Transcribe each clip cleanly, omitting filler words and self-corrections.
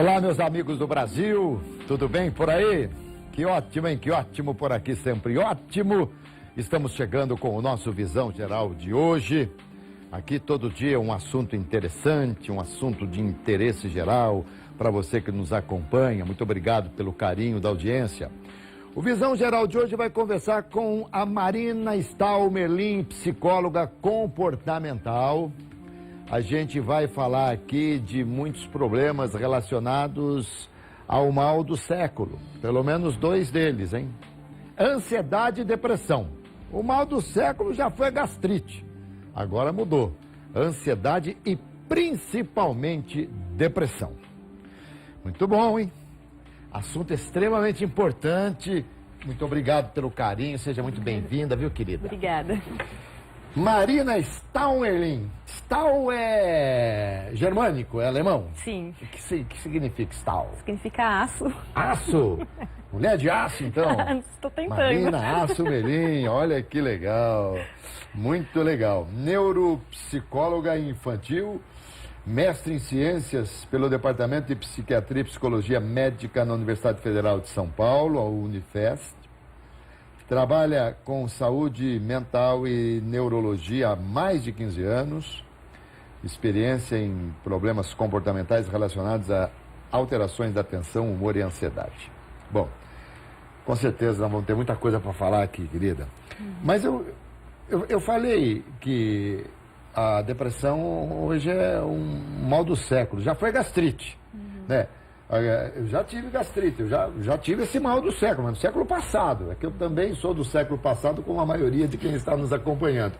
Olá, meus amigos do Brasil, tudo bem por aí? Que ótimo, hein? Que ótimo por aqui, sempre ótimo. Estamos chegando com o nosso Visão Geral de hoje. Aqui todo dia um assunto interessante, um assunto de interesse geral para você que nos acompanha. Muito obrigado pelo carinho da audiência. O Visão Geral de hoje vai conversar com a Marina Stalmerlin, psicóloga comportamental. A gente vai falar aqui de muitos problemas relacionados ao mal do século. Pelo menos 2 deles, hein? Ansiedade e depressão. O mal do século já foi gastrite. Agora mudou. Ansiedade e principalmente depressão. Muito bom, hein? Assunto extremamente importante. Muito obrigado pelo carinho. Seja muito bem-vinda, viu, querida? Obrigada. Marina Stalmerlin. Stahl é germânico, é alemão? Sim. O que significa Stahl? Significa aço. Aço? Mulher de aço, então? Estou tentando. Marina Stalmerlin, olha que legal. Muito legal. Neuropsicóloga infantil, mestre em ciências pelo Departamento de Psiquiatria e Psicologia Médica na Universidade Federal de São Paulo, a Unifesp. Trabalha com saúde mental e neurologia há mais de 15 anos. Experiência em problemas comportamentais relacionados a alterações da atenção, humor e ansiedade. Bom, com certeza nós vamos ter muita coisa para falar aqui, querida. Mas eu falei que a depressão hoje é um mal do século. Já foi gastrite, né? Eu já tive gastrite, eu já tive esse mal do século, mas do século passado. É que eu também sou do século passado, como a maioria de quem está nos acompanhando.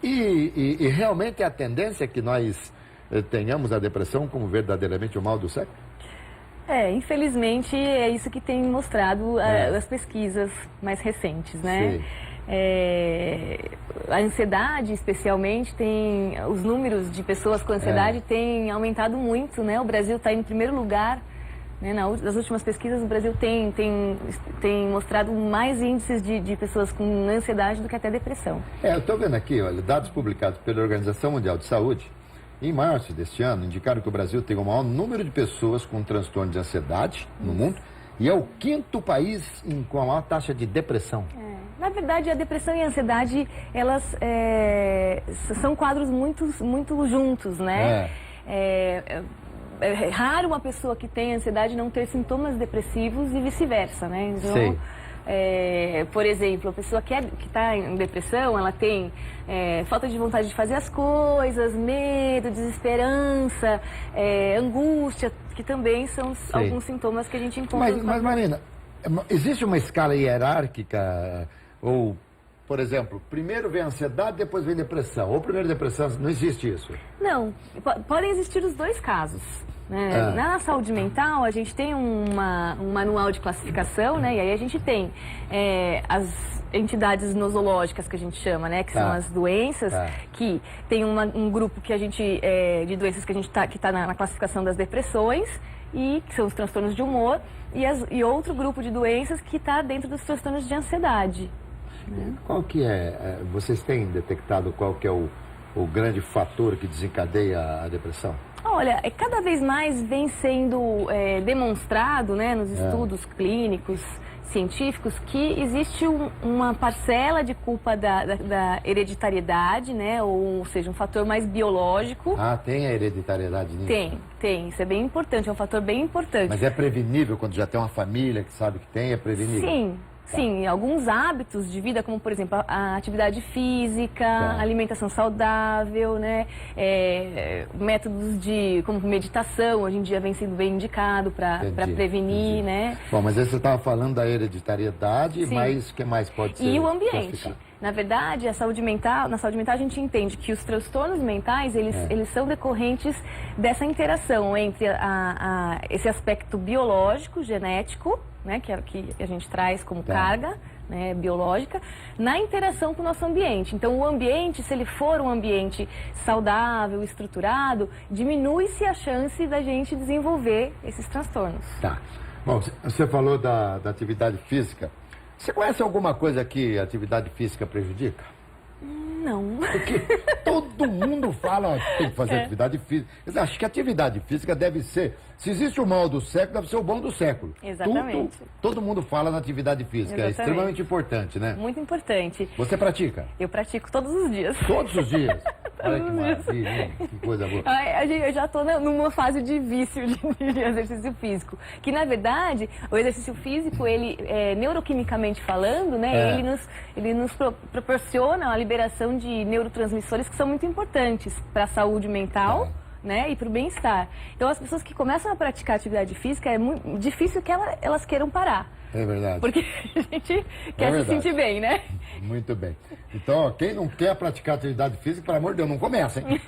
E realmente a tendência é que nós tenhamos a depressão como verdadeiramente o mal do século? Infelizmente é isso que tem mostrado as pesquisas mais recentes, né? A ansiedade, especialmente, os números de pessoas com ansiedade têm aumentado muito, né? O Brasil está em primeiro lugar, né? Nas últimas pesquisas, o Brasil tem mostrado mais índices de pessoas com ansiedade do que até depressão. Eu estou vendo aqui, olha, dados publicados pela Organização Mundial de Saúde, em março deste ano, indicaram que o Brasil tem o maior número de pessoas com transtorno de ansiedade no mundo e é o 5º país com a maior taxa de depressão. Na verdade, a depressão e a ansiedade, elas são quadros muito juntos, né? É raro uma pessoa que tem ansiedade não ter sintomas depressivos e vice-versa, né? Então, por exemplo, a pessoa que está em depressão, ela tem falta de vontade de fazer as coisas, medo, desesperança, angústia, que também são alguns sintomas que a gente encontra. Mas Marina, existe uma escala hierárquica? Ou, por exemplo, primeiro vem a ansiedade, depois vem a depressão. Ou primeiro depressão, não existe isso? Não, podem existir os 2 casos. Né? Na saúde mental, a gente tem um manual de classificação, né? E aí a gente tem as entidades nosológicas, que a gente chama, né? Que são as doenças, que tem um grupo que a gente, de doenças que a gente que está na classificação das depressões, e que são os transtornos de humor, e outro grupo de doenças que está dentro dos transtornos de ansiedade. Qual que vocês têm detectado qual que é o grande fator que desencadeia a depressão? Olha, cada vez mais vem sendo demonstrado, né, nos estudos clínicos, científicos, que existe uma parcela de culpa da hereditariedade, né, ou seja, um fator mais biológico. Tem a hereditariedade nisso? Tem, isso é bem importante, é um fator bem importante. Mas é prevenível quando já tem uma família que sabe que tem, é prevenível? Sim, alguns hábitos de vida, como por exemplo a atividade física, alimentação saudável, né? Métodos como meditação, hoje em dia vem sendo bem indicado para prevenir, né? Bom, mas aí você estava falando da hereditariedade, mas o que mais pode ser? E o ambiente. Classificado? Na verdade, na saúde mental a gente entende que os transtornos mentais, eles são decorrentes dessa interação entre esse aspecto biológico, genético, né, que a gente traz como carga, né, biológica, na interação com o nosso ambiente. Então, o ambiente, se ele for um ambiente saudável, estruturado, diminui-se a chance da gente desenvolver esses transtornos. Bom, você falou da atividade física. Você conhece alguma coisa que a atividade física prejudica? Não. Porque todo mundo fala, ó, tem que fazer atividade física. Eu acho que a atividade física deve ser, se existe o mal do século, deve ser o bom do século. Exatamente. Todo mundo fala na atividade física, Exatamente. É extremamente importante, né? Muito importante. Você pratica? Eu pratico todos os dias. Todos os dias? Olha que maravilha, hein? Que coisa boa. Eu já estou numa fase de vício de exercício físico. Que, na verdade, o exercício físico, ele, neuroquimicamente falando, né, ele nos proporciona a liberação de neurotransmissores que são muito importantes para a saúde mental, né, e para o bem-estar. Então, as pessoas que começam a praticar atividade física, é muito difícil que elas queiram parar. É verdade. Porque a gente quer se sentir bem, né? Muito bem. Então, ó, quem não quer praticar atividade física, pelo amor de Deus, não começa, hein?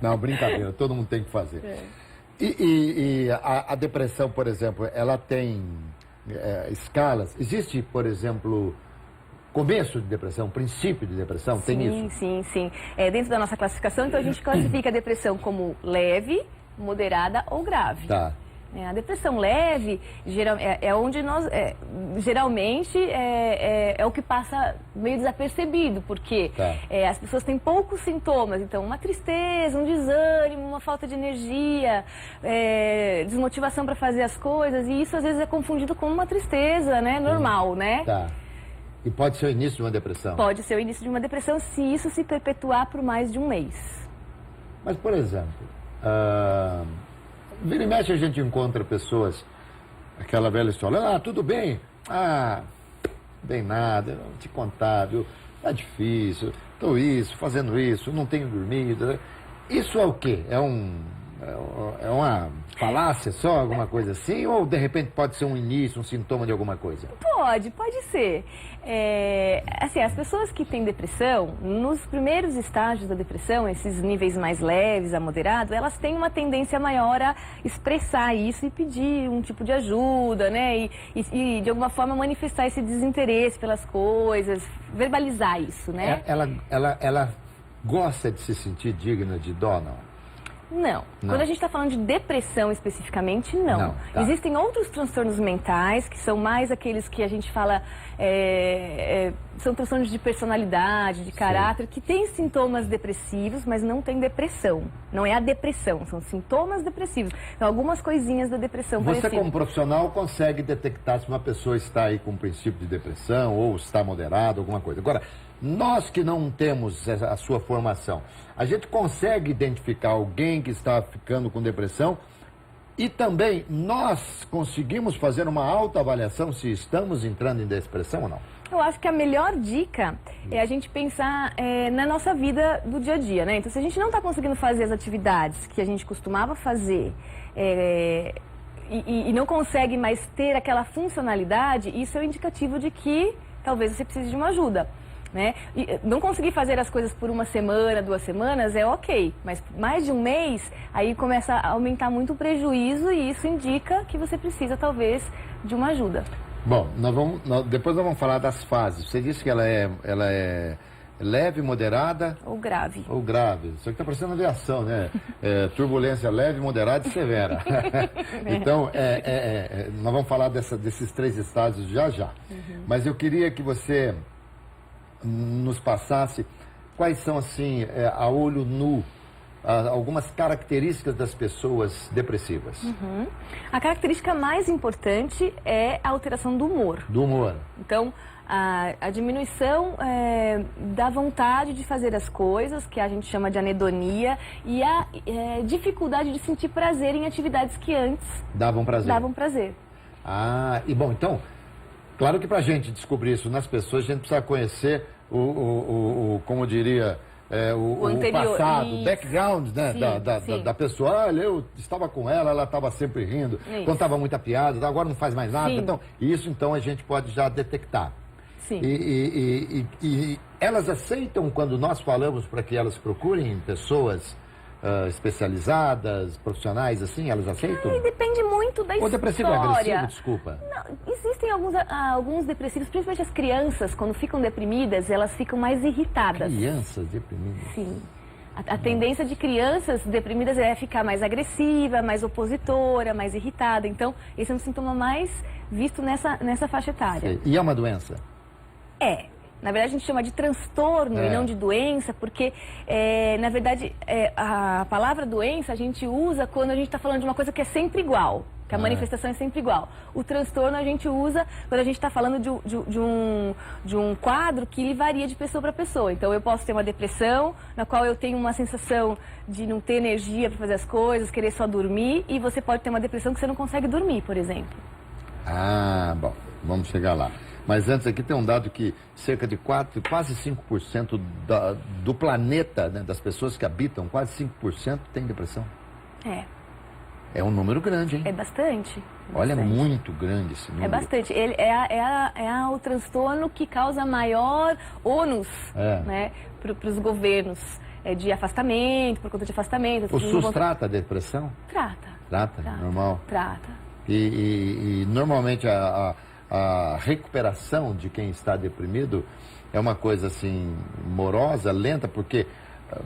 Não, brincadeira, todo mundo tem que fazer. E a depressão, por exemplo, ela tem escalas. Existe, por exemplo, começo de depressão, princípio de depressão? Tem isso? Sim. Dentro da nossa classificação, então a gente classifica a depressão como leve, moderada ou grave. Tá. A depressão leve é onde nós, geralmente, é o que passa meio desapercebido, porque as pessoas têm poucos sintomas, então uma tristeza, um desânimo, uma falta de energia, desmotivação para fazer as coisas, e isso às vezes é confundido com uma tristeza, né, normal, né? Tá. E pode ser o início de uma depressão? Pode ser o início de uma depressão se isso se perpetuar por mais de um mês. Mas, por exemplo, vira e mexe a gente encontra pessoas, aquela velha história, tudo bem, bem nada, eu não te contar, viu? Tá difícil, tô fazendo isso, não tenho dormido. Né? Isso é o quê? É uma falácia só, alguma coisa assim? Ou, de repente, pode ser um início, um sintoma de alguma coisa? Pode ser. Assim, as pessoas que têm depressão, nos primeiros estágios da depressão, esses níveis mais leves a moderado, elas têm uma tendência maior a expressar isso e pedir um tipo de ajuda, né? E de alguma forma manifestar esse desinteresse pelas coisas, verbalizar isso, né? Ela gosta de se sentir digna de dó, não? Não. Quando a gente está falando de depressão especificamente, não. Existem outros transtornos mentais, que são mais aqueles que a gente fala, são transtornos de personalidade, de caráter, que têm sintomas depressivos, mas não tem depressão. Não é a depressão, são sintomas depressivos. Então, algumas coisinhas da depressão parecidas. Você, como profissional, consegue detectar se uma pessoa está aí com um princípio de depressão ou está moderado, alguma coisa. Agora, nós que não temos a sua formação, a gente consegue identificar alguém que está ficando com depressão e também nós conseguimos fazer uma autoavaliação se estamos entrando em depressão ou não? Eu acho que a melhor dica é a gente pensar na nossa vida do dia a dia, né? Então, se a gente não está conseguindo fazer as atividades que a gente costumava fazer e não consegue mais ter aquela funcionalidade, isso é um indicativo de que talvez você precise de uma ajuda. Né? E não conseguir fazer as coisas por uma semana, 2 semanas é ok, mas mais de um mês, aí começa a aumentar muito o prejuízo e isso indica que você precisa talvez de uma ajuda. Bom, depois nós vamos falar das fases. Você disse que ela é leve, moderada... Ou grave. Ou grave. Isso aqui está parecendo aviação, né? Turbulência leve, moderada e severa. Então, nós vamos falar desses 3 estágios já. Mas eu queria que você nos passasse quais são, assim, a olho nu, algumas características das pessoas depressivas. A característica mais importante é a alteração do humor. Do humor. Então, a diminuição da vontade de fazer as coisas, que a gente chama de anedonia, e a dificuldade de sentir prazer em atividades que antes davam prazer. E bom, então, claro que para a gente descobrir isso nas pessoas, a gente precisa conhecer como diria, o passado, o background, né, da pessoa. Olha, eu estava com ela estava sempre rindo, contava muita piada, agora não faz mais nada. Então, isso então a gente pode já detectar. Sim. E elas aceitam quando nós falamos para que elas procurem pessoas especializadas, profissionais, assim, elas aceitam? Depende muito da história. O depressivo é agressivo, desculpa. Não, existem alguns depressivos, principalmente as crianças, quando ficam deprimidas, elas ficam mais irritadas. Crianças deprimidas? Sim. A tendência de crianças deprimidas é ficar mais agressiva, mais opositora, mais irritada. Então, esse é um sintoma mais visto nessa faixa etária. E é uma doença? Na verdade, a gente chama de transtorno e não de doença, porque, na verdade, a palavra doença a gente usa quando a gente está falando de uma coisa que é sempre igual, que a manifestação é sempre igual. O transtorno a gente usa quando a gente está falando de um quadro que varia de pessoa para pessoa. Então, eu posso ter uma depressão, na qual eu tenho uma sensação de não ter energia para fazer as coisas, querer só dormir, e você pode ter uma depressão que você não consegue dormir, por exemplo. Ah, bom, vamos chegar lá. Mas antes aqui tem um dado que cerca de quase 5% do planeta, né, das pessoas que habitam, quase 5% tem depressão. É um número grande, hein? É bastante. Olha, é muito grande esse número. É bastante. Ele o transtorno que causa maior ônus, né, para os governos, de afastamento, por conta de afastamento. O SUS trata a depressão? Trata. Normal? Trata. E normalmente a recuperação de quem está deprimido é uma coisa assim morosa, lenta, porque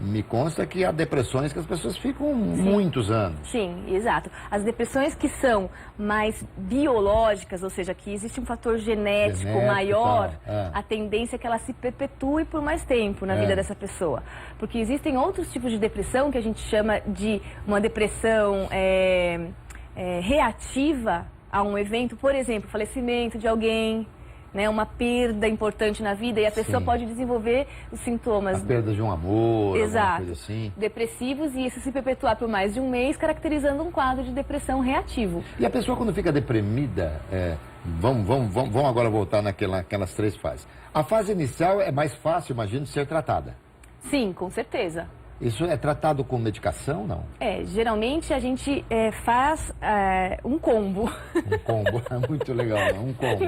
me consta que há depressões que as pessoas ficam muitos anos. Sim, exato. As depressões que são mais biológicas, ou seja, que existe um fator genético maior, a tendência é que ela se perpetue por mais tempo na vida dessa pessoa. Porque existem outros tipos de depressão que a gente chama de uma depressão reativa a um evento, por exemplo, falecimento de alguém, né, uma perda importante na vida, e a pessoa pode desenvolver os sintomas... A perda de um amor, alguma coisa assim. Depressivos, e isso se perpetuar por mais de um mês, caracterizando um quadro de depressão reativo. E a pessoa quando fica deprimida, vamos agora voltar naquelas 3 fases. A fase inicial é mais fácil, imagino, de ser tratada. Sim, com certeza. Isso é tratado com medicação, não? Geralmente a gente faz um combo. Um combo, é muito legal, não? Um combo.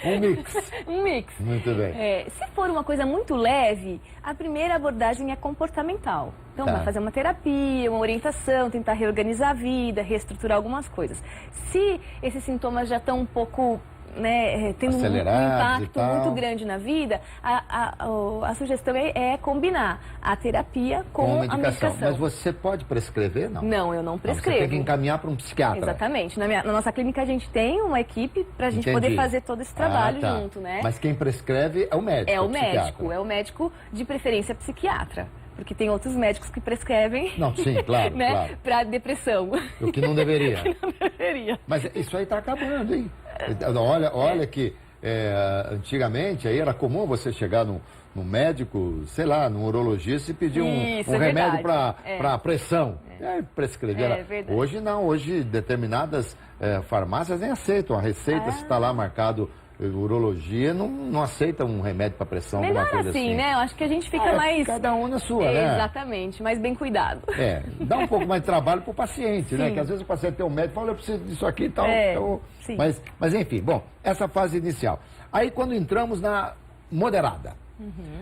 Um mix. Um mix. Muito bem. Se for uma coisa muito leve, a primeira abordagem é comportamental. Então, vai fazer uma terapia, uma orientação, tentar reorganizar a vida, reestruturar algumas coisas. Se esses sintomas já estão um pouco... né, tendo um impacto muito grande na vida, a sugestão é combinar a terapia com a medicação. Mas você pode prescrever, não? Não, eu não prescrevo. Você tem que encaminhar para um psiquiatra. Exatamente. Na nossa clínica a gente tem uma equipe para a gente poder fazer todo esse trabalho junto, né? Mas quem prescreve é o médico. É o médico, de preferência psiquiatra. Porque tem outros médicos que prescrevem... Não, sim, claro, né, para depressão. O que não deveria. O que não deveria. Mas isso aí está acabando, hein? Olha que antigamente aí era comum você chegar num médico, sei lá, num urologista e pedir um remédio para pressão. Prescrever. Hoje não, hoje determinadas farmácias nem aceitam. A receita, se está lá marcado urologia, não aceita um remédio para pressão, melhor alguma coisa assim. né? Eu acho que a gente fica mais... Cada um na sua, né? Exatamente, mais bem cuidado. Dá um pouco mais de trabalho para o paciente, né? Que às vezes o paciente tem um médico e fala, eu preciso disso aqui e tal. Mas enfim, bom, essa fase inicial. Aí quando entramos na moderada.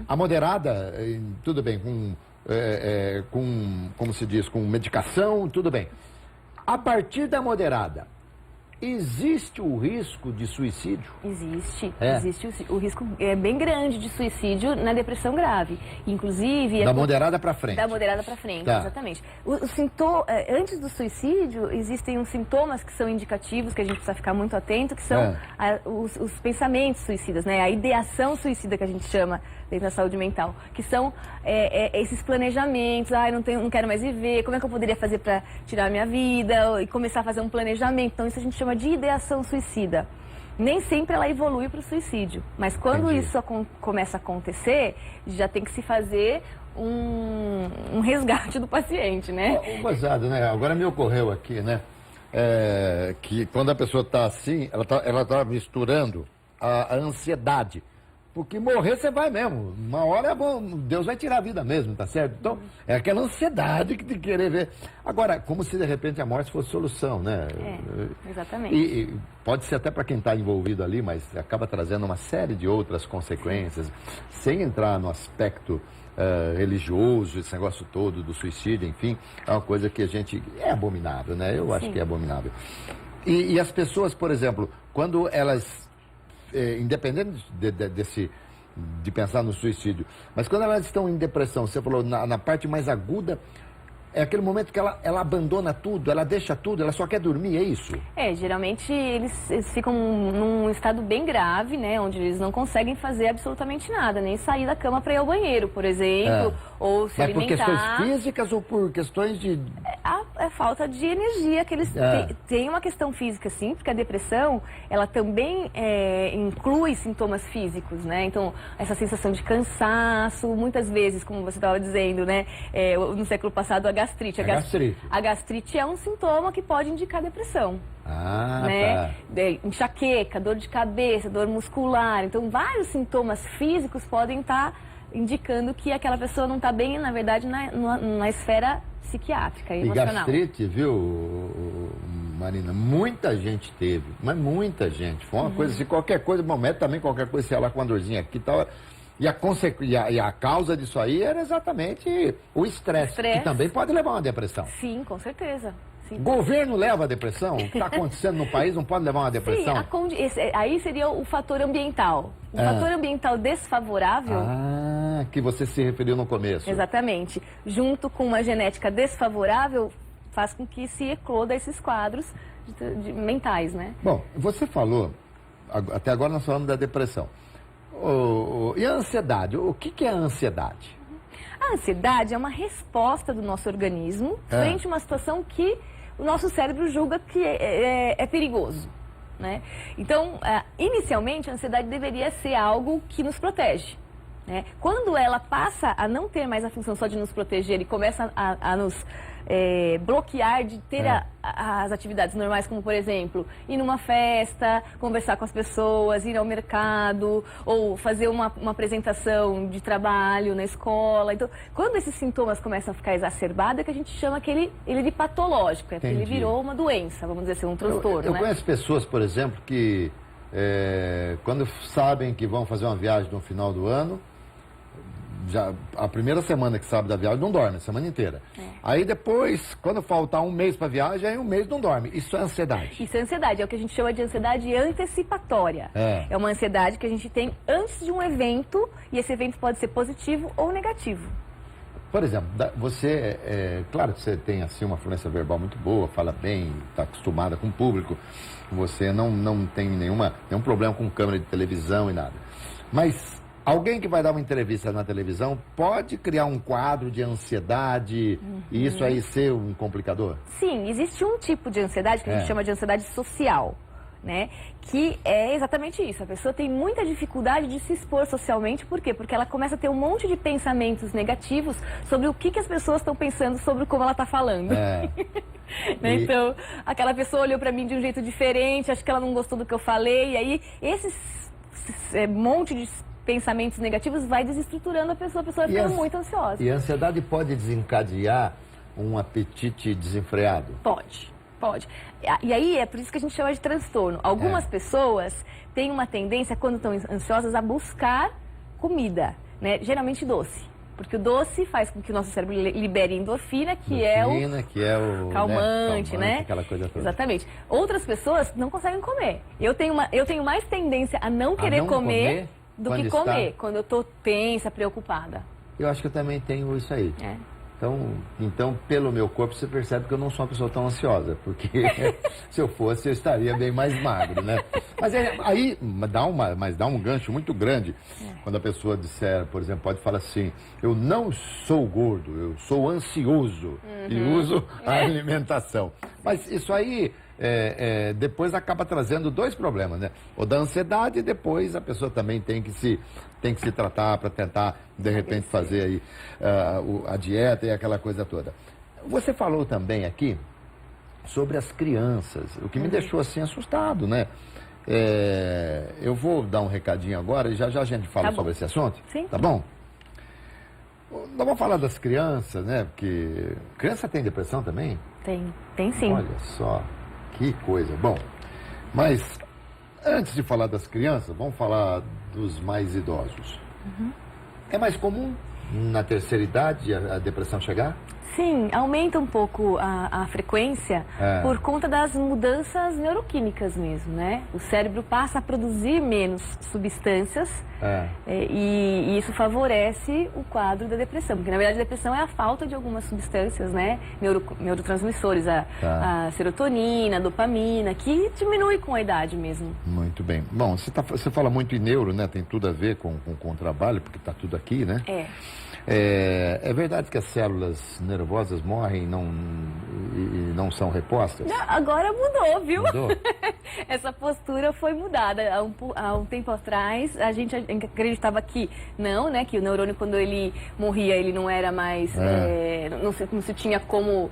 A moderada, tudo bem, como se diz, com medicação, tudo bem. A partir da moderada, existe o risco de suicídio? Existe. Existe o risco bem grande de suicídio na depressão grave. Inclusive... Da moderada para frente. Da moderada para frente, exatamente. Antes do suicídio, existem uns sintomas que são indicativos, que a gente precisa ficar muito atento, que são os pensamentos suicidas, né? A ideação suicida, que a gente chama dentro da saúde mental, que são esses planejamentos. Não quero mais viver, como é que eu poderia fazer para tirar a minha vida? E começar a fazer um planejamento. Então, isso a gente chama de ideação suicida. Nem sempre ela evolui para o suicídio, mas quando isso começa a acontecer, já tem que se fazer um resgate do paciente, né? Gozado, né? Agora me ocorreu aqui, né? Que quando a pessoa está assim, ela tá misturando a ansiedade. Porque morrer você vai mesmo. Uma hora Deus vai tirar a vida mesmo, tá certo? Então, é aquela ansiedade de querer ver. Agora, como se de repente a morte fosse solução, né? Exatamente. E pode ser até para quem está envolvido ali, mas acaba trazendo uma série de outras consequências. Sem entrar no aspecto religioso, esse negócio todo do suicídio, enfim, é uma coisa que a gente... É abominável, né? Eu acho que é abominável. E as pessoas, por exemplo, quando elas... independente de pensar no suicídio, mas quando elas estão em depressão, você falou na parte mais aguda, é aquele momento que ela abandona tudo, ela deixa tudo, ela só quer dormir, é isso? Geralmente eles ficam num estado bem grave, né? Onde eles não conseguem fazer absolutamente nada, nem sair da cama para ir ao banheiro, por exemplo, ou se alimentar. Mas por questões físicas ou por questões de... A falta de energia que eles têm uma questão física, sim, porque a depressão, ela também inclui sintomas físicos, né? Então, essa sensação de cansaço, muitas vezes, como você estava dizendo, né? No século passado, a gastrite. A gastrite é um sintoma que pode indicar depressão. Né? Enxaqueca, dor de cabeça, dor muscular. Então, vários sintomas físicos podem estar indicando que aquela pessoa não está bem, na verdade, na esfera psiquiátrica e emocional. E gastrite, viu, Marina? Muita gente teve, mas muita gente. Foi uma coisa assim, qualquer coisa, momento também, qualquer coisa, sei lá, com uma dorzinha aqui e tal. E a causa disso aí era exatamente o estresse, que também pode levar a uma depressão. Sim, com certeza. Sim. Governo leva a depressão? O que está acontecendo no país não pode levar a uma depressão? Sim, aí seria o fator ambiental. O fator ambiental desfavorável... que você se referiu no começo. Exatamente. Junto com uma genética desfavorável, faz com que se ecloda esses quadros mentais, né? Bom, você falou, até agora nós falamos da depressão. E a ansiedade? O que é a ansiedade? A ansiedade é uma resposta do nosso organismo frente a uma situação que o nosso cérebro julga que é perigoso, né? Então, inicialmente, a ansiedade deveria ser algo que nos protege, né? Quando ela passa a não ter mais a função só de nos proteger e começa a nos bloquear de ter as atividades normais, como, por exemplo, ir numa festa, conversar com as pessoas, ir ao mercado, ou fazer uma apresentação de trabalho na escola. Então, quando esses sintomas começam a ficar exacerbados, é que a gente chama ele de patológico, porque ele virou uma doença, vamos dizer assim, um transtorno. Eu conheço pessoas, por exemplo, que quando sabem que vão fazer uma viagem no final do ano, já a primeira semana que sabe da viagem não dorme, a semana inteira. Aí depois, quando faltar um mês para viagem, aí um mês não dorme. Isso é ansiedade. Isso é ansiedade, é o que a gente chama de ansiedade antecipatória. É uma ansiedade que a gente tem antes de um evento, e esse evento pode ser positivo ou negativo. Por exemplo, você, claro que você tem assim uma fluência verbal muito boa, fala bem, está acostumada com o público, você não tem nenhum problema com câmera de televisão e nada. Mas alguém que vai dar uma entrevista na televisão pode criar um quadro de ansiedade e isso aí ser um complicador? Sim, existe um tipo de ansiedade que a gente chama de ansiedade social, né? Que é exatamente isso. A pessoa tem muita dificuldade de se expor socialmente. Por quê? Porque ela começa a ter um monte de pensamentos negativos sobre o que as pessoas estão pensando sobre como ela está falando. Né? Então, aquela pessoa olhou para mim de um jeito diferente, acho que ela não gostou do que eu falei, e aí esse monte de pensamentos negativos vai desestruturando a pessoa vai ficando muito ansiosa. E a ansiedade pode desencadear um apetite desenfreado? Pode. E aí é por isso que a gente chama de transtorno. Algumas pessoas têm uma tendência, quando estão ansiosas, a buscar comida, né? Geralmente doce. Porque o doce faz com que o nosso cérebro libere endorfina, que é o calmante, né? Aquela coisa toda. Exatamente. Outras pessoas não conseguem comer. Eu tenho mais tendência a não querer comer do que comer, quando eu estou tensa, preocupada. Eu acho que eu também tenho isso aí. Então, pelo meu corpo, você percebe que eu não sou uma pessoa tão ansiosa, porque se eu fosse, eu estaria bem mais magro, né? Mas aí dá um gancho muito grande quando a pessoa disser, por exemplo, pode falar assim, eu não sou gordo, eu sou ansioso e uso a alimentação. Mas isso aí depois acaba trazendo dois problemas, né? O da ansiedade, e depois a pessoa também tem que se tratar para tentar, de repente, fazer aí a dieta e aquela coisa toda. Você falou também aqui sobre as crianças, o que me deixou assim assustado, né? Eu vou dar um recadinho agora e já a gente fala sobre esse assunto. Sim. Tá bom? Nós vamos falar das crianças, né? Porque criança tem depressão também? Tem sim. Olha só, que coisa. Bom, mas antes de falar das crianças, vamos falar dos mais idosos. É mais comum na terceira idade a depressão chegar? Sim, aumenta um pouco a frequência por conta das mudanças neuroquímicas mesmo, né? O cérebro passa a produzir menos substâncias e isso favorece o quadro da depressão. Porque, na verdade, a depressão é a falta de algumas substâncias, né? Neurotransmissores, a serotonina, a dopamina, que diminui com a idade mesmo. Muito bem. Bom, você fala muito em neuro, né? Tem tudo a ver com o trabalho, porque está tudo aqui, né? É verdade que as células nervosas morrem e não são repostas? Agora mudou, viu? Mudou? Essa postura foi mudada. Há um tempo atrás, a gente acreditava que não, né? Que o neurônio, quando ele morria, ele não era mais... não se tinha como...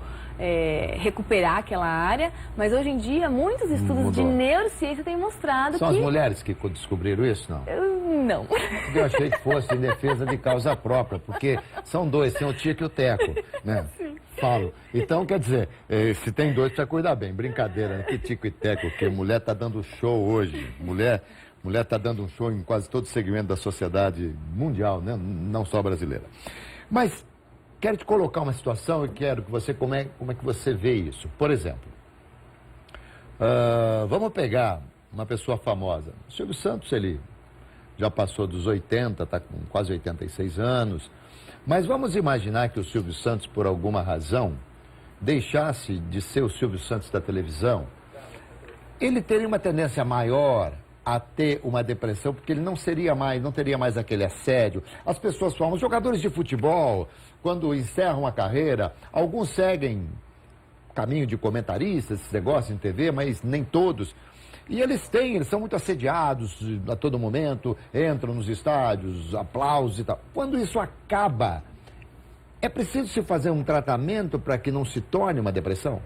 recuperar aquela área, mas hoje em dia muitos estudos de neurociência têm mostrado São que... as mulheres que descobriram isso, não? Não. Eu achei que fosse em defesa de causa própria, porque são dois, tem o Tico e o Teco, né? Sim. Falo. Então, quer dizer, se tem dois, precisa cuidar bem. Brincadeira, né? Que Tico e Teco, que mulher tá dando show hoje. Mulher tá dando um show em quase todo segmento da sociedade mundial, né? Não só brasileira. Mas quero te colocar uma situação e quero que você, como é que você vê isso? Por exemplo, vamos pegar uma pessoa famosa. O Silvio Santos, ele já passou dos 80, está com quase 86 anos. Mas vamos imaginar que o Silvio Santos, por alguma razão, deixasse de ser o Silvio Santos da televisão. Ele teria uma tendência maior a ter uma depressão, porque ele não teria mais aquele assédio. As pessoas falam, os jogadores de futebol, quando encerram a carreira, alguns seguem caminho de comentaristas, esses negócios em TV, mas nem todos. E eles são muito assediados a todo momento, entram nos estádios, aplausos e tal. Quando isso acaba, é preciso se fazer um tratamento para que não se torne uma depressão?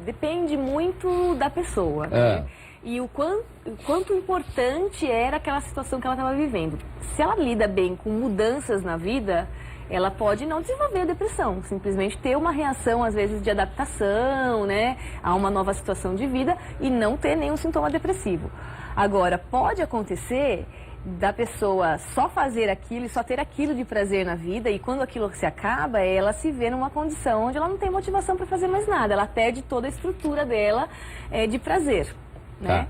Depende muito da pessoa, né? E o quanto importante era aquela situação que ela estava vivendo. Se ela lida bem com mudanças na vida, ela pode não desenvolver a depressão, simplesmente ter uma reação, às vezes, de adaptação, né, a uma nova situação de vida e não ter nenhum sintoma depressivo. Agora, pode acontecer da pessoa só fazer aquilo e só ter aquilo de prazer na vida, e quando aquilo se acaba, ela se vê numa condição onde ela não tem motivação para fazer mais nada, ela perde toda a estrutura dela de prazer, né?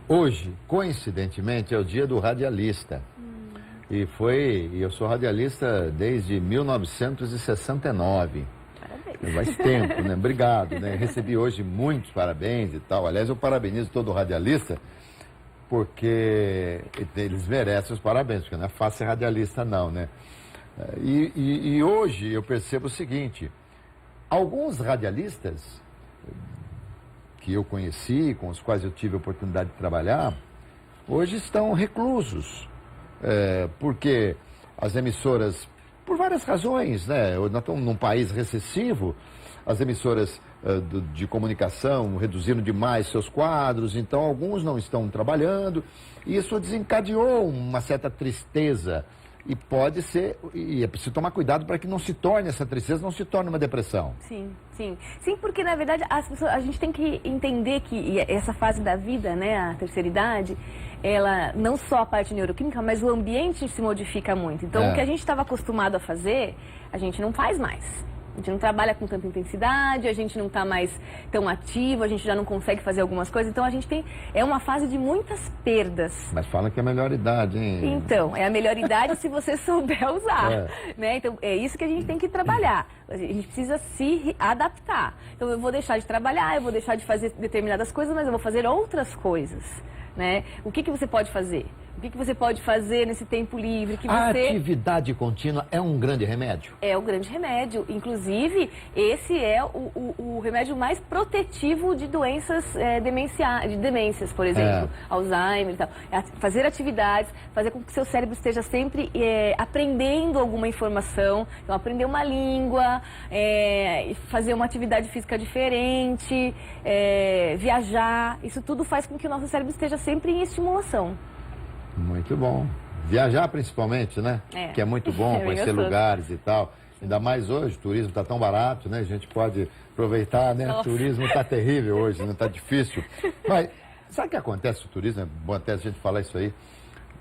Hoje, coincidentemente, é o dia do radialista. E eu sou radialista desde 1969. Parabéns. Faz tempo, né? Obrigado, né? Recebi hoje muitos parabéns e tal. Aliás, eu parabenizo todo radialista, porque eles merecem os parabéns, porque não é fácil ser radialista não, né? E hoje eu percebo o seguinte, alguns radialistas que eu conheci, com os quais eu tive a oportunidade de trabalhar, hoje estão reclusos. Porque as emissoras, por várias razões, né? Nós estamos num país recessivo, as emissoras de comunicação reduziram demais seus quadros, então alguns não estão trabalhando, e isso desencadeou uma certa tristeza, e pode ser, e é preciso tomar cuidado para que não se torne essa tristeza, não se torne uma depressão. Sim, sim. Sim, porque na verdade a gente tem que entender que essa fase da vida, né, a terceira idade, ela, não só a parte neuroquímica, mas o ambiente se modifica muito. Então, o que a gente estava acostumado a fazer, a gente não faz mais. A gente não trabalha com tanta intensidade, a gente não está mais tão ativo, a gente já não consegue fazer algumas coisas. Então, a gente tem... É uma fase de muitas perdas. Mas falam que é a melhor idade, hein? Então, é a melhor idade se você souber usar. Né? Então, é isso que a gente tem que trabalhar. A gente precisa se adaptar. Então, eu vou deixar de trabalhar, eu vou deixar de fazer determinadas coisas, mas eu vou fazer outras coisas. Né? O que você pode fazer? O que você pode fazer nesse tempo livre? A atividade contínua é um grande remédio? É o grande remédio. Inclusive, esse é o remédio mais protetivo de doenças de demências, por exemplo, Alzheimer e tal. Fazer atividades, fazer com que seu cérebro esteja sempre aprendendo alguma informação. Então, aprender uma língua, fazer uma atividade física diferente, viajar. Isso tudo faz com que o nosso cérebro esteja sempre em estimulação. Muito bom. Viajar principalmente, né? Que é muito bom, conhecer lugares e tal. Ainda mais hoje, o turismo está tão barato, né? A gente pode aproveitar, né? O turismo está terrível hoje, não está difícil. Mas sabe o que acontece com o turismo? É bom até a gente falar isso aí.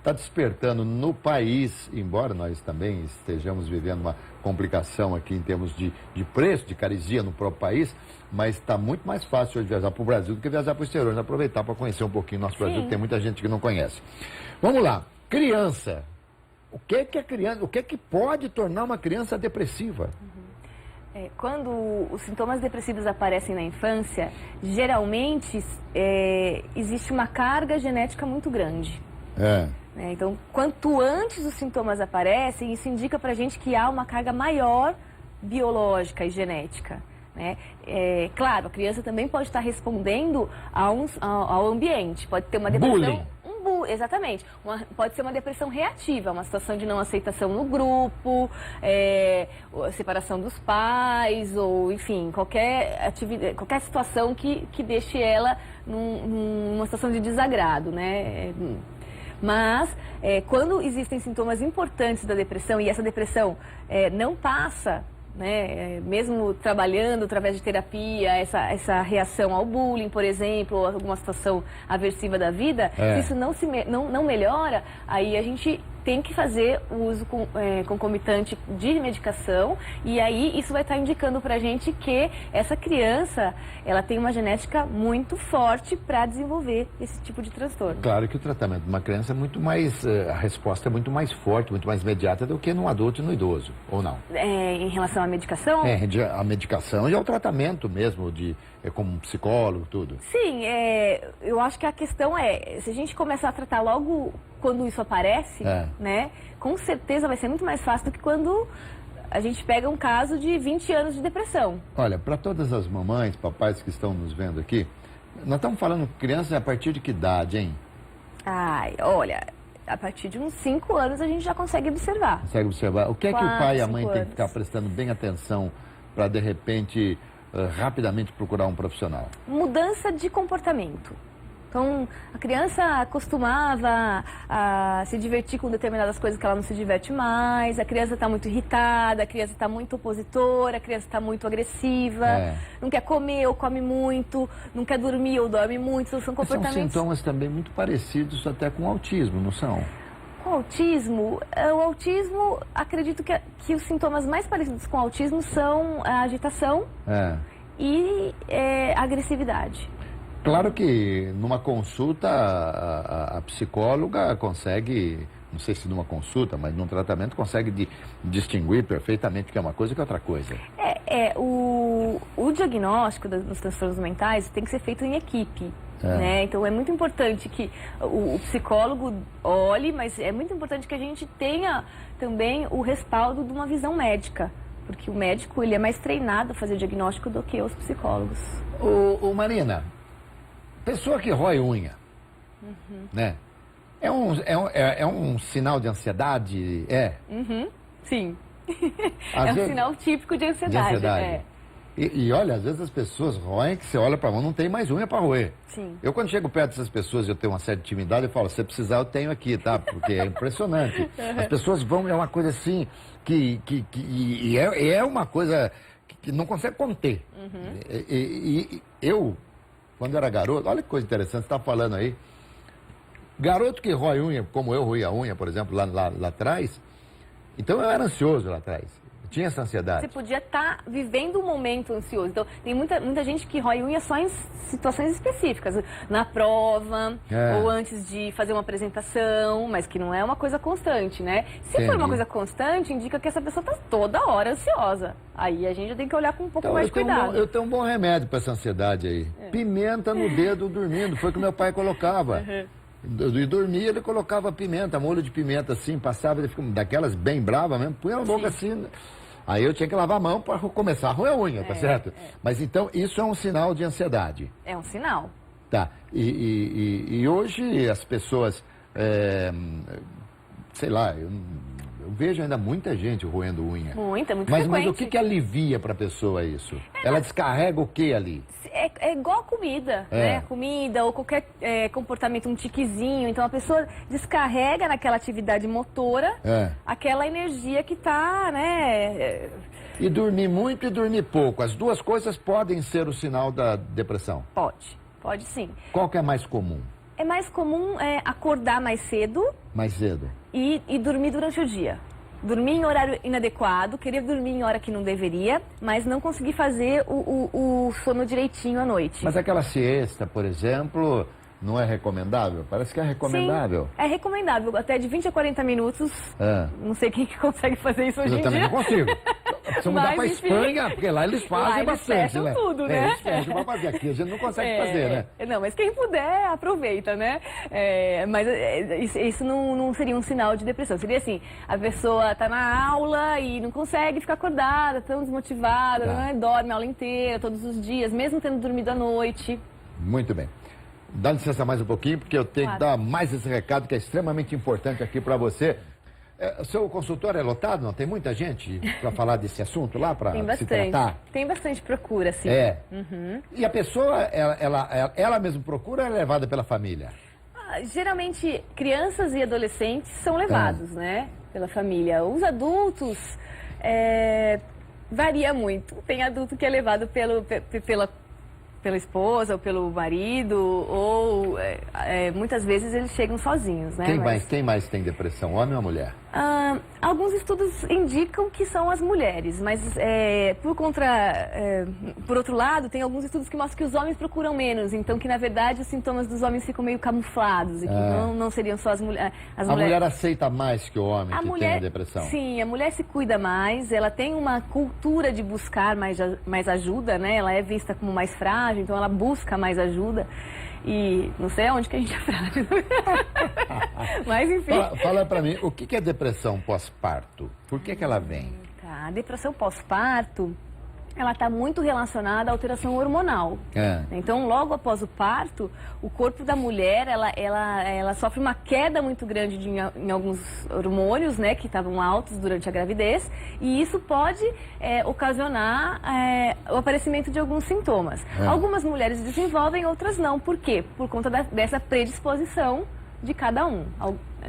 está despertando no país, embora nós também estejamos vivendo uma complicação aqui em termos de preço, de caresia no próprio país, mas está muito mais fácil hoje viajar para o Brasil do que viajar para o exterior. Vamos aproveitar para conhecer um pouquinho o nosso Brasil, que tem muita gente que não conhece. Vamos lá, criança. O que é criança? O que é que pode tornar uma criança depressiva? Quando os sintomas depressivos aparecem na infância, geralmente existe uma carga genética muito grande. Então, quanto antes os sintomas aparecem, isso indica pra gente que há uma carga maior biológica e genética. Claro, a criança também pode estar respondendo ao ambiente, pode ter uma depressão... Bullying. Exatamente. Pode ser uma depressão reativa, uma situação de não aceitação no grupo, separação dos pais, ou enfim, qualquer situação que deixe ela numa situação de desagrado, né? Mas, quando existem sintomas importantes da depressão e essa depressão não passa, né, mesmo trabalhando através de terapia, essa reação ao bullying, por exemplo, ou alguma situação aversiva da vida, se isso não melhora, aí a gente tem que fazer o uso concomitante de medicação e aí isso vai estar indicando pra gente que essa criança, ela tem uma genética muito forte para desenvolver esse tipo de transtorno. Claro que o tratamento de uma criança é muito mais, a resposta é muito mais forte, muito mais imediata do que no adulto e no idoso, ou não? Em relação à medicação? A medicação e ao tratamento mesmo, como psicólogo, tudo. Sim, eu acho que a questão se a gente começar a tratar logo quando isso aparece, né, com certeza vai ser muito mais fácil do que quando a gente pega um caso de 20 anos de depressão. Olha, para todas as mamães, papais que estão nos vendo aqui, nós estamos falando crianças a partir de que idade, hein? Olha, a partir de uns 5 anos a gente já consegue observar. Consegue observar. O que é que o 4, pai e a mãe 5 têm que anos. ficar prestando bem atenção para, de repente, rapidamente procurar um profissional? Mudança de comportamento. Então, a criança costumava a se divertir com determinadas coisas que ela não se diverte mais, a criança está muito irritada, a criança está muito opositora, a criança está muito agressiva, não quer comer ou come muito, não quer dormir ou dorme muito, são comportamentos... São sintomas também muito parecidos até com o autismo, não são? O autismo, acredito que os sintomas mais parecidos com o autismo são a agitação e a agressividade. Claro que numa consulta a psicóloga consegue, não sei se numa consulta, mas num tratamento consegue distinguir perfeitamente que é uma coisa e que é outra coisa. O diagnóstico dos transtornos mentais tem que ser feito em equipe. Né? Então é muito importante que o psicólogo olhe, mas é muito importante que a gente tenha também o respaldo de uma visão médica. Porque o médico ele é mais treinado a fazer diagnóstico do que os psicólogos. Marina, pessoa que rói unha, né? É um sinal de ansiedade? Sim. Às vezes, um sinal típico de ansiedade. E olha, às vezes as pessoas roem que você olha pra mão, não tem mais unha pra roer. Sim. Eu quando chego perto dessas pessoas, eu tenho uma certa intimidade, eu falo, se precisar eu tenho aqui, tá? Porque é impressionante. As pessoas vão, é uma coisa assim, é uma coisa que não consegue conter. E eu, quando era garoto, olha que coisa interessante, você tá falando aí. Garoto que rói unha, como eu roía a unha, por exemplo, lá atrás, então eu era ansioso lá atrás. Tinha essa ansiedade. Você podia estar vivendo um momento ansioso. Então, tem muita gente que rói unha só em situações específicas. Na prova, ou antes de fazer uma apresentação, mas que não é uma coisa constante, né? Se for uma coisa constante, indica que essa pessoa está toda hora ansiosa. Aí a gente já tem que olhar com um pouco mais de cuidado. Eu tenho um bom remédio para essa ansiedade aí. Pimenta no dedo dormindo, foi o que meu pai colocava. E dormia, ele colocava pimenta, molho de pimenta assim, passava, ele ficava daquelas bem bravas mesmo, punha na boca assim. Aí eu tinha que lavar a mão para começar a roer a unha, tá certo? Mas então, isso é um sinal de ansiedade. É um sinal. Tá. E hoje as pessoas, sei lá, eu vejo ainda muita gente roendo unha. Muito mas frequente. Mas o que alivia para a pessoa isso? Ela descarrega o que ali? É igual a comida, né? Comida ou qualquer comportamento, um tiquezinho. Então a pessoa descarrega naquela atividade motora aquela energia que está, né? E dormir muito e dormir pouco, as duas coisas podem ser o sinal da depressão? Pode sim. Qual que é mais comum? É mais comum acordar mais cedo. Mais cedo. E dormir durante o dia. Dormir em horário inadequado, querer dormir em hora que não deveria, mas não conseguir fazer o sono direitinho à noite. Mas aquela siesta, por exemplo, não é recomendável? Parece que é recomendável. Sim, é recomendável, até de 20 a 40 minutos. Não sei quem que consegue fazer isso hoje em dia. Eu também não consigo. Se mudar para Espanha, porque lá eles fazem bastante, né? Tudo, né? Eles fecham para fazer. Aqui a gente não consegue fazer, né? Não, mas quem puder, aproveita, né? Mas isso não seria um sinal de depressão. Seria assim, a pessoa está na aula e não consegue ficar acordada, tão desmotivada, né? Dorme a aula inteira, todos os dias, mesmo tendo dormido à noite. Muito bem. Dá licença mais um pouquinho, porque eu tenho que dar mais esse recado que é extremamente importante aqui para você. O seu consultório é lotado? Não? Tem muita gente para falar desse assunto lá, para se tratar? Tem bastante procura, sim. E a pessoa, ela mesma procura ou é levada pela família? Geralmente, crianças e adolescentes são levados, né? Pela família. Os adultos, varia muito. Tem adulto que é levado pela esposa ou pelo marido, ou muitas vezes eles chegam sozinhos, né? Quem mais tem depressão, homem ou mulher? Alguns estudos indicam que são as mulheres, mas por outro lado, tem alguns estudos que mostram que os homens procuram menos, então que na verdade os sintomas dos homens ficam meio camuflados e que não seriam só as mulheres. A mulher aceita mais que o homem tem a depressão? Sim, a mulher se cuida mais, ela tem uma cultura de buscar mais ajuda, né? Ela é vista como mais frágil, então ela busca mais ajuda. E não sei aonde que a gente é frágil. Mas enfim. Fala pra mim, o que é depressão pós-parto? Por que ela vem? A depressão pós-parto, ela está muito relacionada à alteração hormonal. Então, logo após o parto, o corpo da mulher, ela sofre uma queda muito grande em alguns hormônios, né, que estavam altos durante a gravidez, e isso pode ocasionar o aparecimento de alguns sintomas. Algumas mulheres desenvolvem, outras não. Por quê? Por conta dessa predisposição de cada um.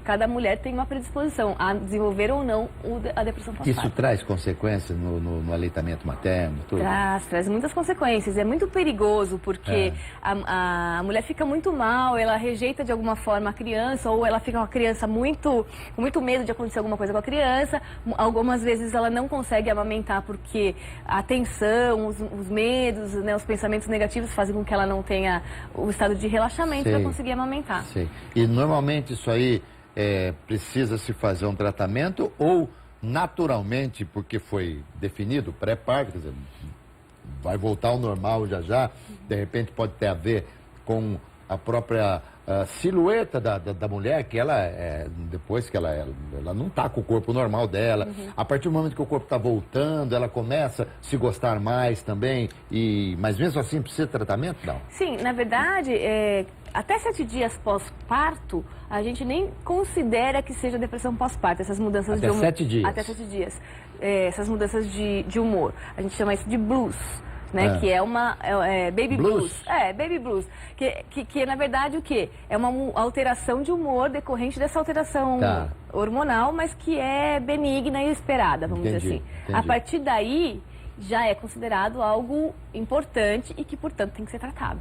Cada mulher tem uma predisposição a desenvolver ou não a depressão pós-parto. Isso traz consequências no aleitamento materno? Tudo? Traz muitas consequências. É muito perigoso porque a mulher fica muito mal, ela rejeita de alguma forma a criança, ou ela fica com a criança com muito medo de acontecer alguma coisa com a criança. Algumas vezes ela não consegue amamentar porque a tensão, os medos, né, os pensamentos negativos fazem com que ela não tenha o estado de relaxamento para conseguir amamentar. Sei. E normalmente isso aí precisa se fazer um tratamento ou naturalmente, porque foi definido pré-parto, quer dizer, vai voltar ao normal já, de repente pode ter a ver com a própria silhueta da mulher, que ela, depois que ela não está com o corpo normal dela, a partir do momento que o corpo está voltando, ela começa a se gostar mais também, mas mesmo assim precisa de tratamento? Não. Sim, na verdade, até 7 dias pós-parto, a gente nem considera que seja depressão pós-parto, essas mudanças de humor. Até 7 dias? Até 7 dias. Essas mudanças de humor. A gente chama isso de blues. Né, que é uma baby blues. Baby blues. Que na verdade o quê? É uma alteração de humor decorrente dessa alteração hormonal, mas que é benigna e esperada, vamos dizer assim. A partir daí já é considerado algo importante e que, portanto, tem que ser tratado.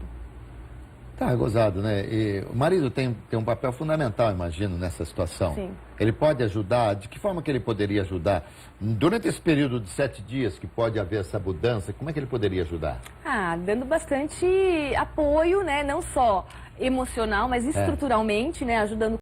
Tá, gozado, né? E o marido tem um papel fundamental, imagino, nessa situação. Sim. Ele pode ajudar? De que forma que ele poderia ajudar? Durante esse período de 7 dias que pode haver essa mudança, como é que ele poderia ajudar? Dando bastante apoio, né? Não só emocional, mas estruturalmente, né? Ajudando